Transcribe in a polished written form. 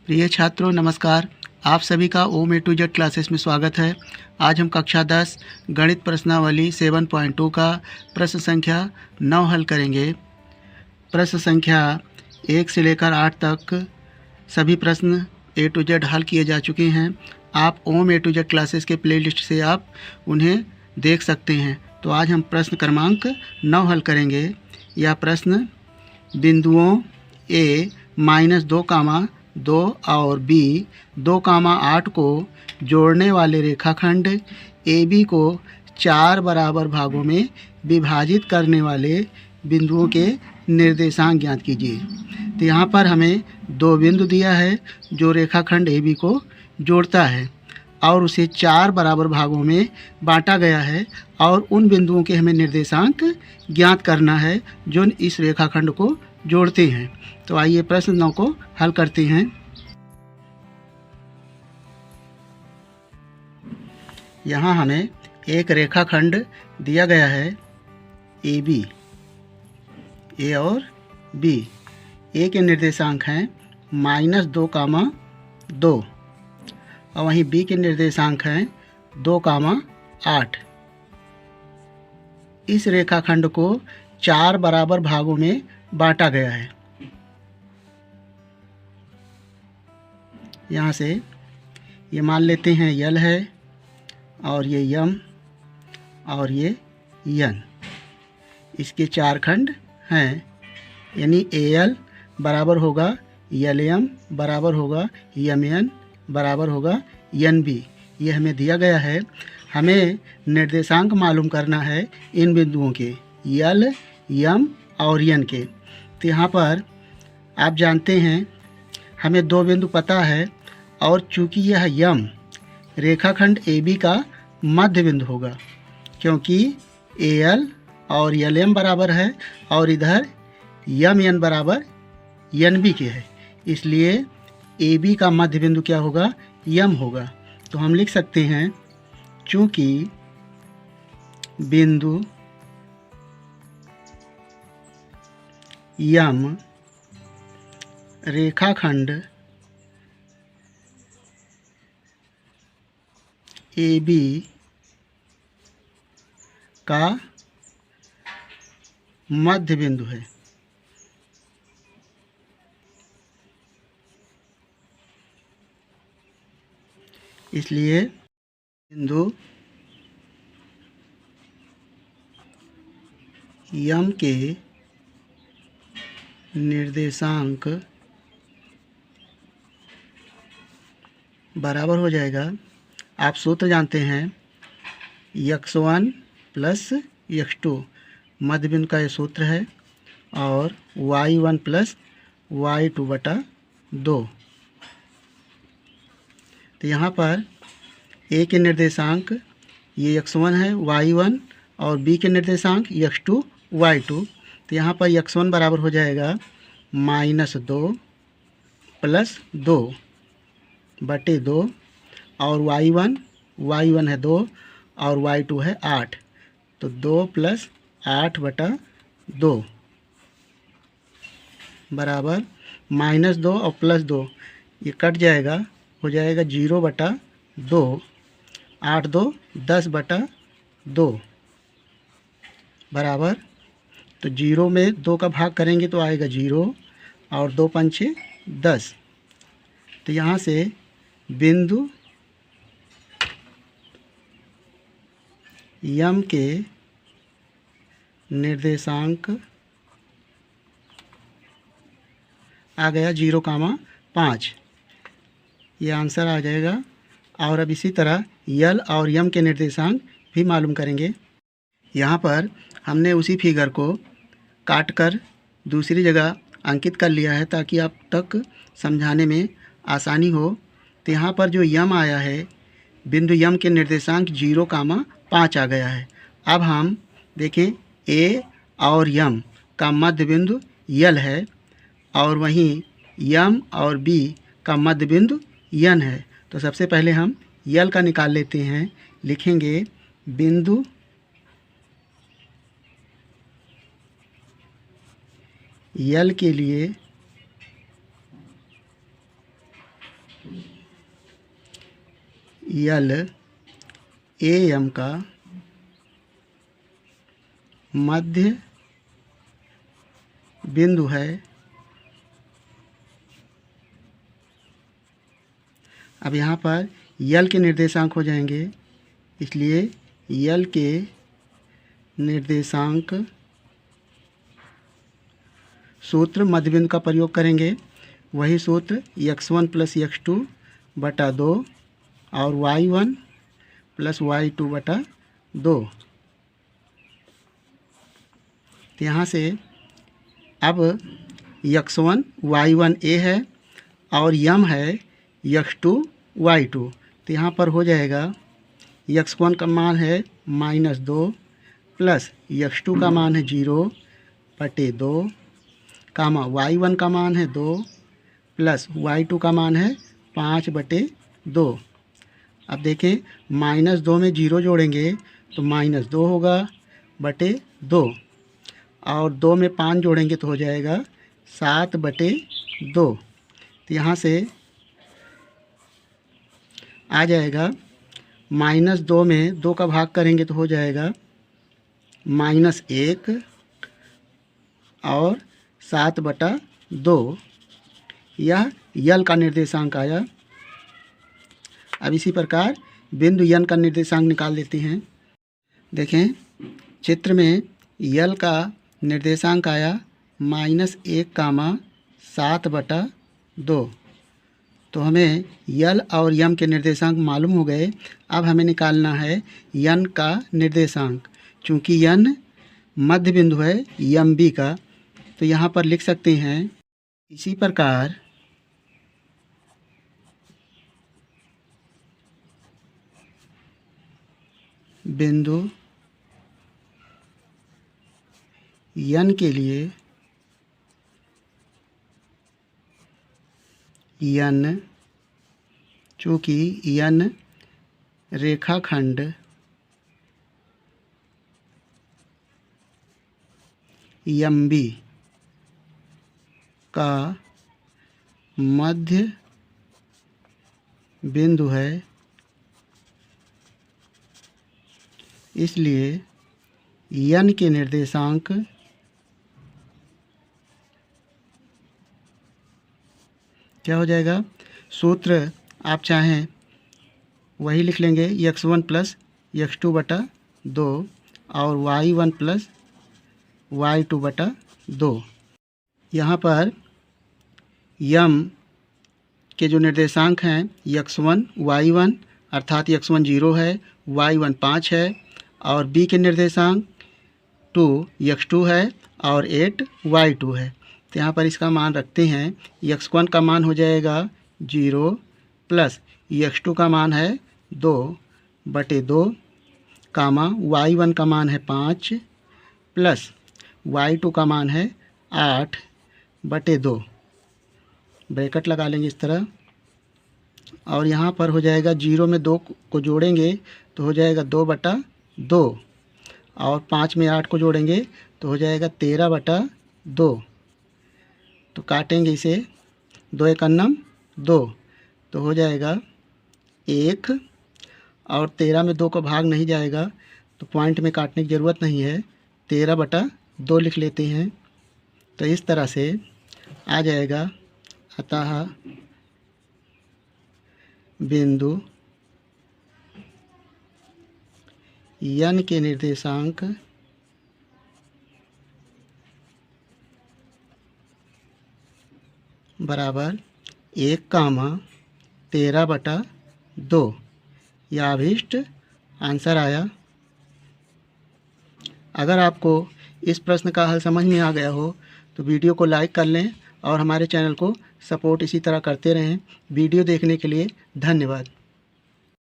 प्रिय छात्रों नमस्कार। आप सभी का ओम ए टू जेड क्लासेस में स्वागत है। आज हम कक्षा 10 गणित प्रश्नावली 7.2 का प्रश्न संख्या 9 हल करेंगे। प्रश्न संख्या 1 से लेकर 8 तक सभी प्रश्न ए टू जेड हल किए जा चुके हैं। आप ओम ए टू जेड क्लासेस के प्लेलिस्ट से आप उन्हें देख सकते हैं। तो आज हम प्रश्न क्रमांक 9 हल करेंगे। यह प्रश्न बिंदुओं ए -2, 2 और बी 2, 8 को जोड़ने वाले रेखाखंड ए बी को 4 बराबर भागों में विभाजित करने वाले बिंदुओं के निर्देशांक ज्ञात कीजिए। तो यहाँ पर हमें 2 बिंदु दिया है जो रेखाखंड ए बी को जोड़ता है और उसे 4 बराबर भागों में बांटा गया है और उन बिंदुओं के हमें निर्देशांक ज्ञात करना है जो इस रेखाखंड को जोड़ते हैं। तो आइए प्रश्न 9 को हल करते हैं। यहाँ हमें एक रेखाखंड दिया गया है ए बी, ए और बी। ए के निर्देशांक हैं -2, 2 और वहीं बी के निर्देशांक हैं 2, 8। इस रेखाखंड को 4 बराबर भागों में बांटा गया है। यहाँ से ये मान लेते हैं यल है और ये यम और ये यन। इसके 4 खंड हैं, यानी ए यल बराबर होगा यल एम बराबर होगा यम एन बराबर होगा यन बी। ये हमें दिया गया है। हमें निर्देशांक मालूम करना है इन बिंदुओं के, यल, यम और यन के। तो यहाँ पर आप जानते हैं हमें 2 बिंदु पता है और चूंकि यह यम रेखाखंड ए बी का मध्य बिंदु होगा, क्योंकि ए एल और यल एम बराबर है और इधर यम एन बराबर यन बी के है, इसलिए ए बी का मध्य बिंदु क्या होगा, यम होगा। तो हम लिख सकते हैं चूंकि बिंदु यम रेखाखंड ए बी का मध्य बिंदु है, इसलिए बिंदु यम के निर्देशांक बराबर हो जाएगा, आप सूत्र जानते हैं, x1 + x2 मध्य बिंदु का ये सूत्र है और y1 + y2/2। तो यहाँ पर a के निर्देशांक ये x1 है, y1 और b के निर्देशांक x2, y2। तो यहाँ पर x1 बराबर हो जाएगा -2 + 2/2 और y1 है 2 और y2 है 8, तो 2 + 8/2 बराबर -2 और +2 ये कट जाएगा, हो जाएगा 0/2, 8 2 10/2 बराबर। तो 0 में 2 का भाग करेंगे तो आएगा 0 और 2 पंचे 10। तो यहाँ से बिंदु यम के निर्देशांक आ गया 0, 5। ये आंसर आ जाएगा। और अब इसी तरह यल और यम के निर्देशांक भी मालूम करेंगे। यहाँ पर हमने उसी फिगर को काट कर दूसरी जगह अंकित कर लिया है ताकि आप तक समझाने में आसानी हो। तो यहाँ पर जो यम आया है, बिंदु यम के निर्देशांक 0, 5 आ गया है। अब हम देखें ए और यम का मध्य बिंदु यल है और वहीं यम और बी का मध्य बिंदु यन है। तो सबसे पहले हम यल का निकाल लेते हैं। लिखेंगे बिंदु यल के लिए यल AM का मध्य बिंदु है। अब यहाँ पर यल के निर्देशांक हो जाएंगे, इसलिए यल के निर्देशांक सूत्र मध्य बिंदु का प्रयोग करेंगे। वही सूत्र x1 + x2 बटा 2 और y1 + y2 बटा 2। तो यहाँ से अब x1 y1 a है और m है x2 y2। तो यहाँ पर हो जाएगा x1 का मान है -2 प्लस x2 का मान है 0/2 कामा y1 का मान है 2 प्लस y2 का मान है 5/2। अब देखें -2 में 0 जोड़ेंगे तो -2 होगा बटे 2 और 2 में 5 जोड़ेंगे तो हो जाएगा 7/2। तो यहाँ से आ जाएगा -2 में 2 का भाग करेंगे तो हो जाएगा -1 और 7/2। यह यल का निर्देशांक आया। अब इसी प्रकार बिंदु यन का निर्देशांक निकाल लेते हैं। देखें चित्र में यल का निर्देशांक आया -1, 7/2। तो हमें यल और यम के निर्देशांक मालूम हो गए। अब हमें निकालना है यन का निर्देशांक। चूँकि यन मध्य बिंदु है यम बी का, तो यहाँ पर लिख सकते हैं इसी प्रकार बिंदु यन के लिए यन, चूँकि यन रेखाखंड यम्बी का मध्य बिंदु है, इसलिए यन के निर्देशांक क्या हो जाएगा। सूत्र आप चाहें वही लिख लेंगे x1 + x2 बटा 2 और y1 + y2 बटा 2। यहाँ पर यम के जो निर्देशांक हैं x1 y1 अर्थात x1 0 है, y1 5 है और b के निर्देशांक 2 x2 है और 8 y2 है। तो यहाँ पर इसका मान रखते हैं। x1 का मान हो जाएगा 0 प्लस x2 का मान है 2/2 कामा y1 का मान है 5 प्लस y2 का मान है 8/2। ब्रैकेट लगा लेंगे इस तरह और यहाँ पर हो जाएगा 0 में 2 को जोड़ेंगे तो हो जाएगा 2/2 और 5 में 8 को जोड़ेंगे तो हो जाएगा 13/2। तो काटेंगे इसे 2 × 9 2 तो हो जाएगा 1 और 13 में 2 का भाग नहीं जाएगा तो पॉइंट में काटने की ज़रूरत नहीं है, 13/2 लिख लेते हैं। तो इस तरह से आ जाएगा। अतः बिंदु यन के निर्देशांक बराबर 1, 13/2। यह अभीष्ट आंसर आया। अगर आपको इस प्रश्न का हल समझ में आ गया हो तो वीडियो को लाइक कर लें और हमारे चैनल को सपोर्ट इसी तरह करते रहें। वीडियो देखने के लिए धन्यवाद।